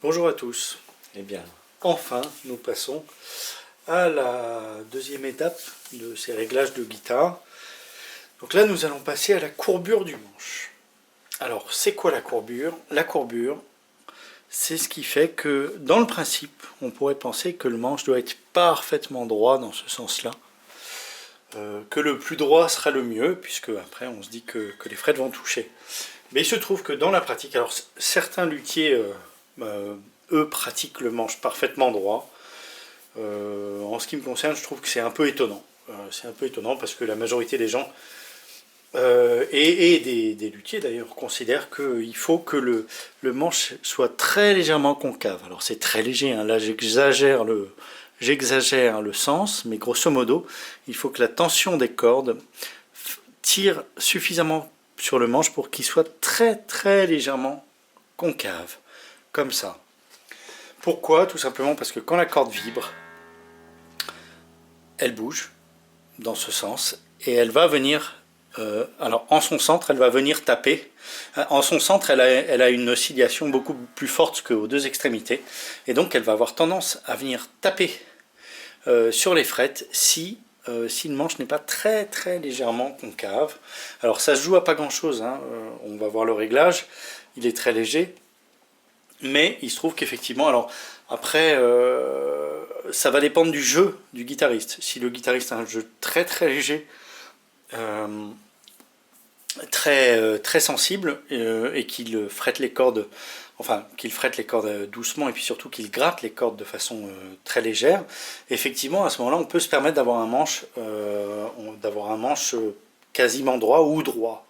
Bonjour à tous. Eh bien, enfin, nous passons à la deuxième étape de ces réglages de guitare. Donc là, nous allons passer à la courbure du manche. Alors, c'est quoi la courbure? La courbure, c'est ce qui fait que, dans le principe, on pourrait penser que le manche doit être parfaitement droit dans ce sens-là. Que le plus droit sera le mieux, puisque après, on se dit que les frettes vont toucher. Mais il se trouve que dans la pratique, alors certains luthiers, eux, pratiquent le manche parfaitement droit. En ce qui me concerne, je trouve que c'est un peu étonnant. C'est un peu étonnant parce que la majorité des gens, et des luthiers d'ailleurs, considèrent qu'il faut que le manche soit très légèrement concave. Alors c'est très léger, hein. Là j'exagère le sens, mais grosso modo, il faut que la tension des cordes tire suffisamment sur le manche pour qu'il soit très très légèrement concave, comme ça. Pourquoi? Tout simplement parce que quand la corde vibre, elle bouge dans ce sens et elle va venir, alors en son centre, elle va venir taper. En son centre, elle a une oscillation beaucoup plus forte qu'aux deux extrémités et donc elle va avoir tendance à venir taper sur les frettes si le manche n'est pas très très légèrement concave. Alors ça se joue à pas grand chose, hein. On va voir le réglage, il est très léger, mais il se trouve qu'effectivement, alors après ça va dépendre du jeu du guitariste. Si le guitariste a un jeu très très léger, très sensible, et qu'il frette les cordes, enfin qu'il frette les cordes doucement et puis surtout qu'il gratte les cordes de façon très légère, effectivement à ce moment-là on peut se permettre d'avoir un manche quasiment droit ou droit.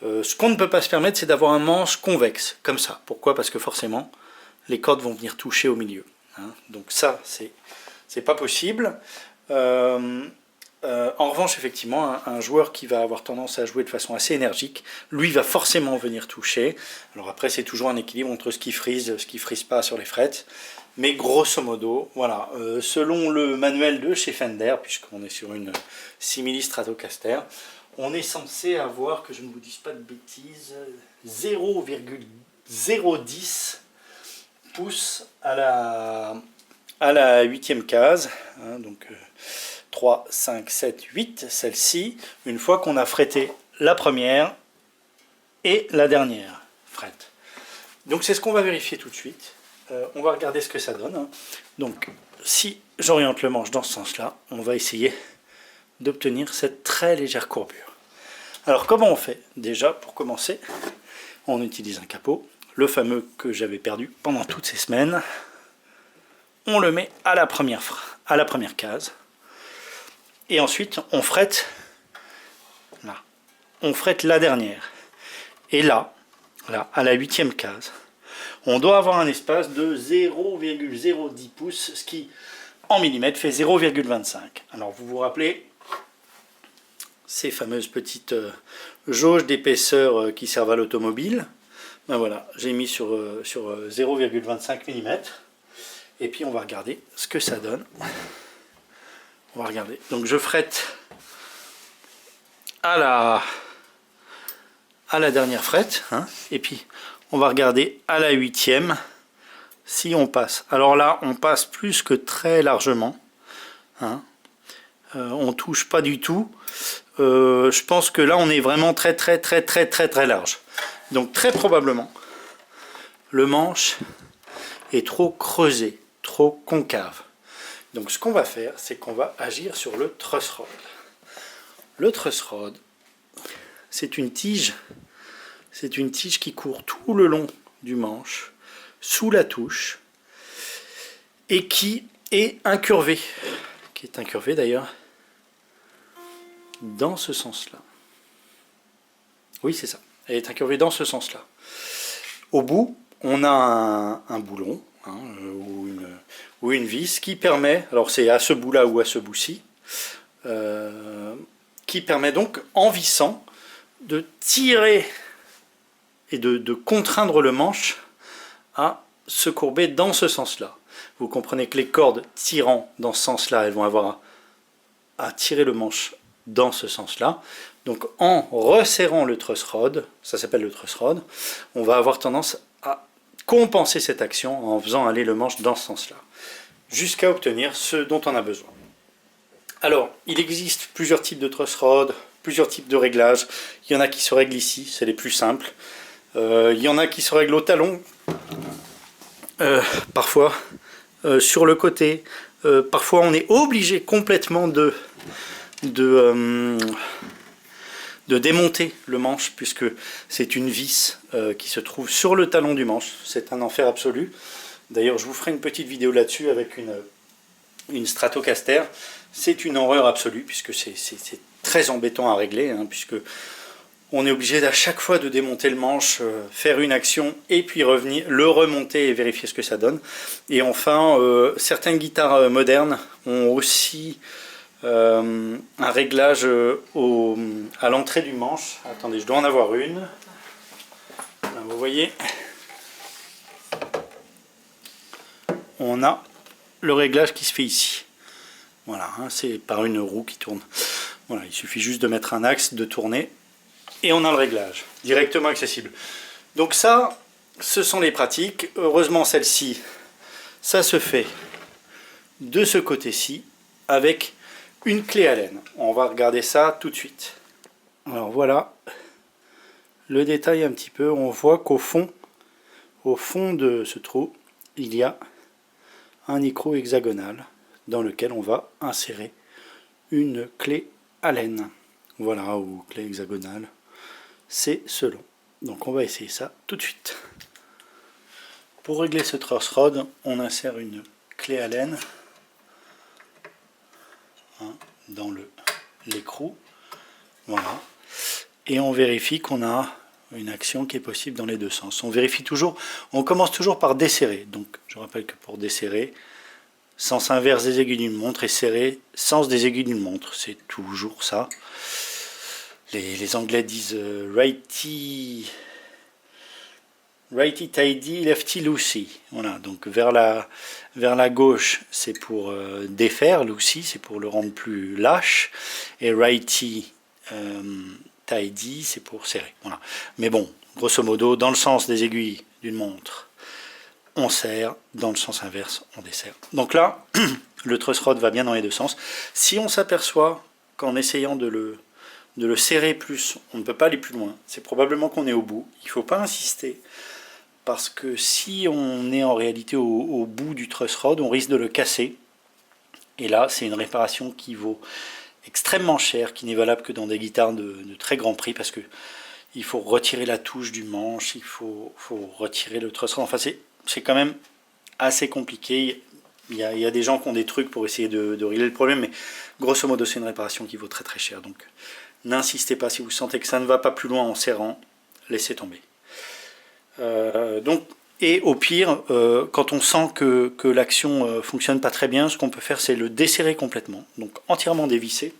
Ce qu'on ne peut pas se permettre, c'est d'avoir un manche convexe comme ça. Pourquoi? Parce que forcément les cordes vont venir toucher au milieu, hein. Donc ça c'est pas possible. En revanche, effectivement, un joueur qui va avoir tendance à jouer de façon assez énergique, lui va forcément venir toucher. Alors après, c'est toujours un équilibre entre ce qui frise pas sur les frettes. Mais grosso modo, voilà, selon le manuel de chez Fender, puisqu'on est sur une Simili Stratocaster, on est censé avoir, que je ne vous dise pas de bêtises, 0,010 pouces à la 8e case, hein, donc 3, 5, 7, 8, celle-ci, une fois qu'on a fretté la première et la dernière frette. Donc c'est ce qu'on va vérifier tout de suite. On va regarder ce que ça donne, hein. Donc si j'oriente le manche dans ce sens-là, on va essayer d'obtenir cette très légère courbure. Alors comment on fait? Déjà, pour commencer, on utilise un capot, le fameux que j'avais perdu pendant toutes ces semaines. On le met à la première case. Et ensuite, on frette là. On frette la dernière. Et là, à la 8e case, on doit avoir un espace de 0,010 pouces, ce qui, en millimètres, fait 0,25. Alors, vous vous rappelez ces fameuses petites jauges d'épaisseur qui servent à l'automobile? Ben voilà, j'ai mis sur 0,25 mm. Et puis, on va regarder ce que ça donne. On va regarder. Donc je frette à la dernière frette, hein, et puis on va regarder à la 8e si on passe. Alors là, on passe plus que très largement, hein. On touche pas du tout. Je pense que là, on est vraiment très large. Donc très probablement, le manche est trop creusé, trop concave. Donc ce qu'on va faire, c'est qu'on va agir sur le truss rod. Le truss rod, c'est une tige qui court tout le long du manche, sous la touche, et qui est incurvée. D'ailleurs dans ce sens-là. Oui, c'est ça. Elle est incurvée dans ce sens-là. Au bout, on a un boulon, hein, ou une vis qui permet, alors c'est à ce bout-là ou à ce bout-ci, qui permet donc, en vissant, de tirer et de contraindre le manche à se courber dans ce sens-là. Vous comprenez que les cordes tirant dans ce sens-là, elles vont avoir à tirer le manche dans ce sens-là. Donc en resserrant le truss rod, ça s'appelle le truss rod, on va avoir tendance à compenser cette action en faisant aller le manche dans ce sens-là, jusqu'à obtenir ce dont on a besoin. Alors, il existe plusieurs types de truss rod, plusieurs types de réglages. Il y en a qui se règlent ici, c'est les plus simples. Il y en a qui se règlent au talon, parfois sur le côté. Parfois, on est obligé complètement de démonter le manche, puisque c'est une vis qui se trouve sur le talon du manche. C'est un enfer absolu. D'ailleurs, je vous ferai une petite vidéo là-dessus avec une Stratocaster. C'est une horreur absolue, puisque c'est très embêtant à régler, hein, puisque on est obligé à chaque fois de démonter le manche, faire une action, et puis revenir, le remonter et vérifier ce que ça donne. Et enfin, certaines guitares modernes ont aussi un réglage à l'entrée du manche. Attendez, je dois en avoir une. Là, vous voyez, on a le réglage qui se fait ici. Voilà, hein, c'est par une roue qui tourne. Voilà, il suffit juste de mettre un axe, de tourner, et on a le réglage directement accessible. Donc ça, ce sont les pratiques. Heureusement, celle-ci, ça se fait de ce côté-ci avec une clé Allen. On va regarder ça tout de suite. Alors voilà le détail un petit peu. On voit qu'au fond de ce trou, il y a un écrou hexagonal dans lequel on va insérer une clé Allen. Voilà, ou clé hexagonale, c'est selon. Donc on va essayer ça tout de suite. Pour régler ce truss rod, on insère une clé Allen dans l'écrou. Voilà. Et on vérifie qu'on a une action qui est possible dans les deux sens. On vérifie toujours, on commence toujours par desserrer. Donc je rappelle que pour desserrer, sens inverse des aiguilles d'une montre, et serrer, sens des aiguilles d'une montre. C'est toujours ça. Les Anglais disent righty tidy, lefty loosey. Voilà, donc vers la gauche, c'est pour défaire, loosey, c'est pour le rendre plus lâche, et righty tidy, c'est pour serrer. Voilà. Mais bon, grosso modo, dans le sens des aiguilles d'une montre, on serre, dans le sens inverse, on desserre. Donc là, le truss rod va bien dans les deux sens. Si on s'aperçoit qu'en essayant de le serrer plus, on ne peut pas aller plus loin, c'est probablement qu'on est au bout. Il ne faut pas insister, parce que si on est en réalité au bout du truss rod, on risque de le casser. Et là, c'est une réparation qui vaut extrêmement cher, qui n'est valable que dans des guitares de très grand prix, parce que il faut retirer la touche du manche, il faut retirer le truss rod. Enfin, c'est quand même assez compliqué. Il y a des gens qui ont des trucs pour essayer de régler le problème, mais grosso modo, c'est une réparation qui vaut très très cher. Donc, n'insistez pas si vous sentez que ça ne va pas plus loin en serrant, laissez tomber. Et au pire, quand on sent que l'action fonctionne pas très bien, ce qu'on peut faire, c'est le desserrer complètement, donc entièrement dévisser,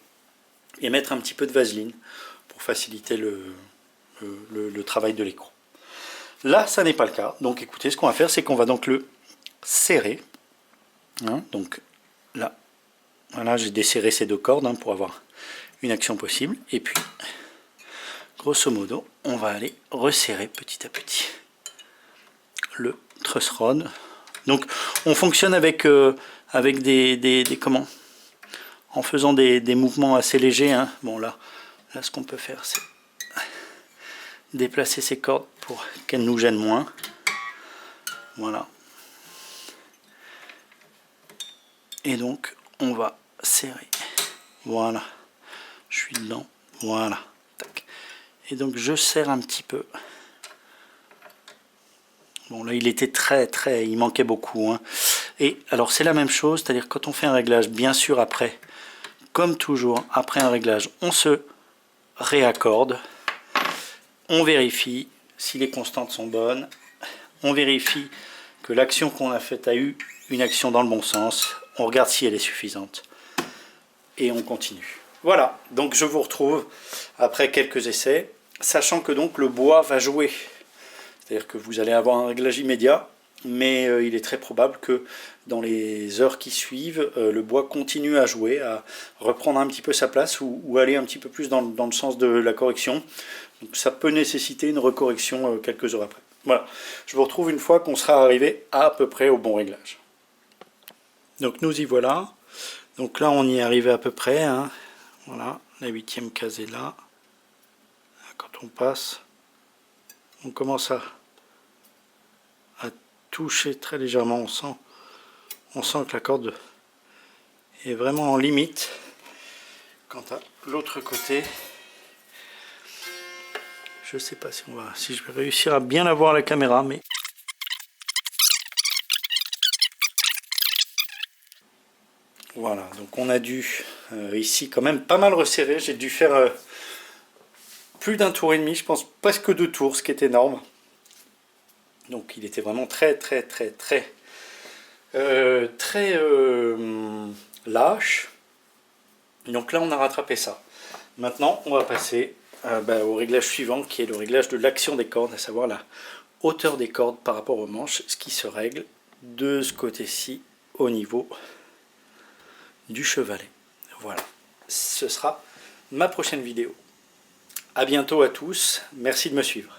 et mettre un petit peu de vaseline pour faciliter le travail de l'écrou. Là, ça n'est pas le cas. Donc écoutez, ce qu'on va faire, c'est qu'on va donc le serrer. Hein, donc là, voilà, j'ai desserré ces deux cordes, hein, pour avoir une action possible. Et puis, grosso modo, on va aller resserrer petit à petit le truss rod. Donc on fonctionne avec comment, en faisant des mouvements assez légers, hein. Bon là ce qu'on peut faire, c'est déplacer ces cordes pour qu'elles nous gênent moins. Voilà. Et donc on va serrer. Voilà. Je suis dedans. Voilà. Tac. Et donc je serre un petit peu. Bon là il était il manquait beaucoup, hein. Et alors c'est la même chose, c'est-à-dire quand on fait un réglage, bien sûr après, comme toujours, après un réglage, on se réaccorde, on vérifie si les constantes sont bonnes, on vérifie que l'action qu'on a faite a eu une action dans le bon sens, on regarde si elle est suffisante, et on continue. Voilà, donc je vous retrouve après quelques essais, sachant que donc le bois va jouer. C'est-à-dire que vous allez avoir un réglage immédiat, mais il est très probable que dans les heures qui suivent, le bois continue à jouer, à reprendre un petit peu sa place ou aller un petit peu plus dans le sens de la correction. Donc ça peut nécessiter une recorrection quelques heures après. Voilà, je vous retrouve une fois qu'on sera arrivé à peu près au bon réglage. Donc nous y voilà. Donc là on y est arrivé à peu près, hein. Voilà, la 8e case est là. Quand on passe, on commence à toucher très légèrement, on sent que la corde est vraiment en limite. Quant à l'autre côté, je sais pas si je vais réussir à bien la voir à la caméra, mais voilà. Donc on a dû ici quand même pas mal resserrer. J'ai dû faire plus d'un tour et demi, je pense presque 2 tours, ce qui est énorme. Donc il était vraiment très lâche. Donc là on a rattrapé ça. Maintenant on va passer au réglage suivant, qui est le réglage de l'action des cordes, à savoir la hauteur des cordes par rapport aux manches, ce qui se règle de ce côté-ci au niveau du chevalet. Voilà, ce sera ma prochaine vidéo. A bientôt à tous, merci de me suivre.